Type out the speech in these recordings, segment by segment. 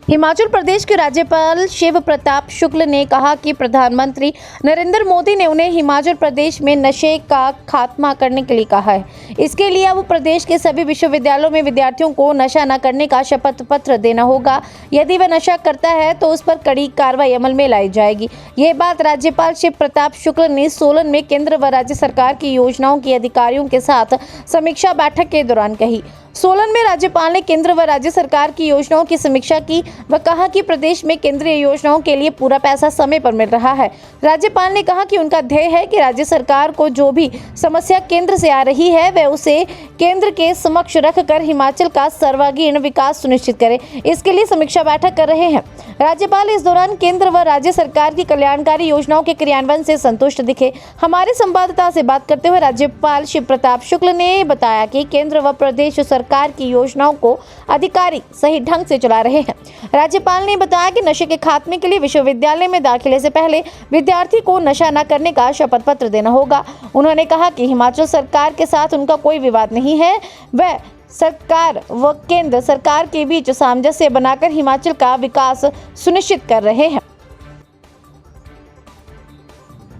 हिमाचल प्रदेश के राज्यपाल शिव प्रताप शुक्ल ने कहा कि प्रधानमंत्री नरेंद्र मोदी ने उन्हें हिमाचल प्रदेश में नशे का खात्मा करने के लिए कहा है। इसके लिए अब प्रदेश के सभी विश्वविद्यालयों में विद्यार्थियों को नशा न करने का शपथ पत्र देना होगा। यदि वह नशा करता है तो उस पर कड़ी कार्रवाई अमल में लाई जाएगी। ये बात राज्यपाल शिव प्रताप शुक्ल ने सोलन में केंद्र व राज्य सरकार की योजनाओं के अधिकारियों के साथ समीक्षा बैठक के दौरान कही। सोलन में राज्यपाल ने केंद्र व राज्य सरकार की योजनाओं की समीक्षा की व कहा कि प्रदेश में केंद्रीय योजनाओं के लिए पूरा पैसा समय पर मिल रहा है। राज्यपाल ने कहा कि उनका ध्येय है कि राज्य सरकार को जो भी समस्या केंद्र से आ रही है वह उसे केंद्र के समक्ष रखकर हिमाचल का सर्वांगीण विकास सुनिश्चित करे। इसके लिए समीक्षा बैठक कर रहे हैं। राज्यपाल इस दौरान केंद्र व राज्य सरकार की कल्याणकारी योजनाओं के क्रियान्वयन से संतुष्ट दिखे। हमारे संवाददाता से बात करते हुए राज्यपाल शिव प्रताप शुक्ल ने बताया कि केंद्र व प्रदेश सरकार की योजनाओं को अधिकारी सही ढंग से चला रहे हैं। राज्यपाल ने बताया कि नशे के खात्मे के लिए विश्वविद्यालय में दाखिले से पहले विद्यार्थी को नशा न करने का शपथ पत्र देना होगा। उन्होंने कहा कि हिमाचल सरकार के साथ उनका कोई विवाद नहीं है। वह सरकार व केंद्र सरकार के बीच सामंजस्य बनाकर हिमाचल का विकास सुनिश्चित कर रहे हैं।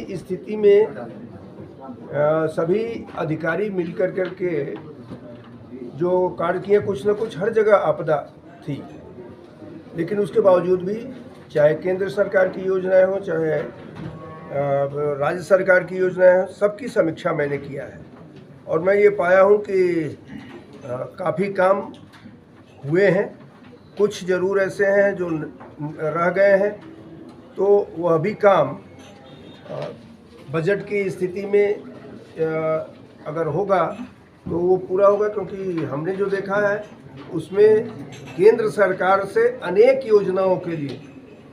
इस स्थिति में सभी अधिकारी मिलकर करके जो कार्य किए, कुछ न कुछ हर जगह आपदा थी, लेकिन उसके बावजूद भी चाहे केंद्र सरकार की योजनाएं हो चाहे राज्य सरकार की योजनाएं हो, सबकी समीक्षा मैंने किया है और मैं ये पाया हूँ कि काफ़ी काम हुए हैं। कुछ ज़रूर ऐसे हैं जो रह गए हैं, तो वह भी काम बजट की स्थिति में अगर होगा तो वो पूरा होगा, क्योंकि हमने जो देखा है उसमें केंद्र सरकार से अनेक योजनाओं के लिए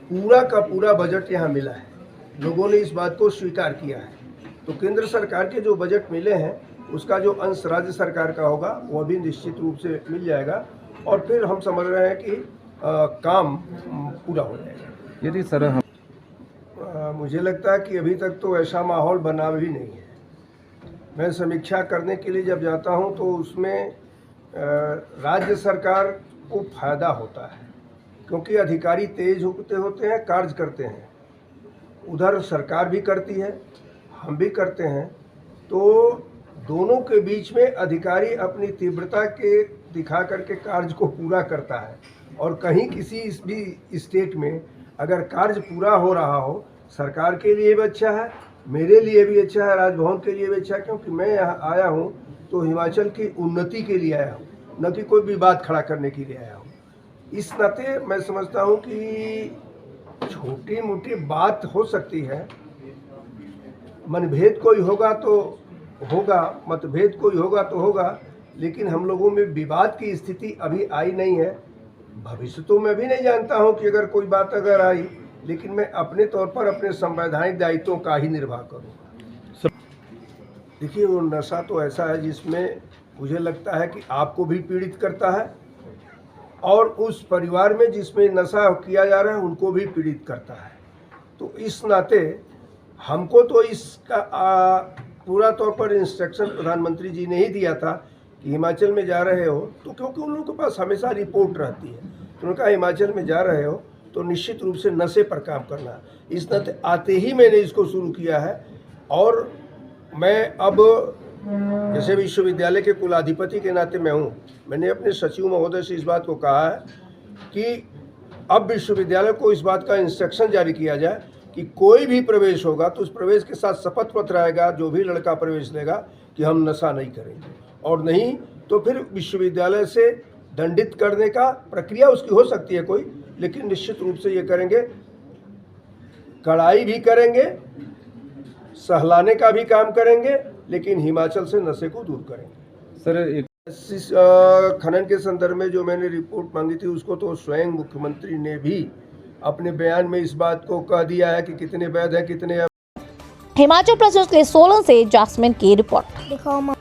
पूरा का पूरा बजट यहाँ मिला है। लोगों ने इस बात को स्वीकार किया है। तो केंद्र सरकार के जो बजट मिले हैं उसका जो अंश राज्य सरकार का होगा वह भी निश्चित रूप से मिल जाएगा और फिर हम समझ रहे हैं कि काम पूरा हो जाएगा। यदि सर मुझे लगता है कि अभी तक तो ऐसा माहौल बना भी नहीं है। मैं समीक्षा करने के लिए जब जाता हूं तो उसमें राज्य सरकार को फ़ायदा होता है, क्योंकि अधिकारी तेज होते हैं, कार्य करते हैं। उधर सरकार भी करती है, हम भी करते हैं, तो दोनों के बीच में अधिकारी अपनी तीव्रता के दिखा करके कार्य को पूरा करता है। और कहीं किसी भी स्टेट में अगर कार्य पूरा हो रहा हो, सरकार के लिए भी अच्छा है, मेरे लिए भी अच्छा है, राजभवन के लिए भी अच्छा है, क्योंकि मैं यहाँ आया हूँ तो हिमाचल की उन्नति के लिए आया हूँ, न कि कोई विवाद खड़ा करने के लिए आया हूँ। इस नाते मैं समझता हूँ कि छोटी मोटी बात हो सकती है, मनभेद कोई होगा तो होगा, मतभेद कोई होगा तो होगा, लेकिन हम लोगों में विवाद की स्थिति अभी आई नहीं है। भविष्य तो मैं भी नहीं जानता हूँ कि अगर कोई बात अगर आई, लेकिन मैं अपने तौर पर अपने संवैधानिक दायित्वों का ही निर्वाह करूँगा। देखिए, वो नशा तो ऐसा है जिसमें मुझे लगता है कि आपको भी पीड़ित करता है और उस परिवार में जिसमें नशा किया जा रहा है उनको भी पीड़ित करता है। तो इस नाते हमको तो इसका पूरा तौर पर इंस्ट्रक्शन प्रधानमंत्री जी ने ही दिया था कि हिमाचल में जा रहे हो तो, क्योंकि उन लोगों के पास हमेशा रिपोर्ट रहती है, तो उन्होंने कहा हिमाचल में जा रहे हो तो निश्चित रूप से नशे पर काम करना। इस नाते आते ही मैंने इसको शुरू किया है और मैं अब जैसे विश्वविद्यालय के कुलाधिपति के नाते मैं हूँ, मैंने अपने सचिव महोदय से इस बात को कहा है कि अब विश्वविद्यालय को इस बात का इंस्ट्रक्शन जारी किया जाए कि कोई भी प्रवेश होगा तो उस प्रवेश के साथ शपथ पत्र आएगा, जो भी लड़का प्रवेश लेगा, कि हम नशा नहीं करेंगे, और नहीं तो फिर विश्वविद्यालय से दंडित करने का प्रक्रिया उसकी हो सकती है कोई, लेकिन निश्चित रूप से ये करेंगे, कड़ाई भी करेंगे, सहलाने का भी काम करेंगे, लेकिन हिमाचल से नशे को दूर करेंगे। सर, खनन के संदर्भ में जो मैंने रिपोर्ट मांगी थी उसको तो स्वयं मुख्यमंत्री ने भी अपने बयान में इस बात को कह दिया है कि कितने वैध है कितने। हिमाचल प्रदेश के सोलन से जास्मिन की रिपोर्ट।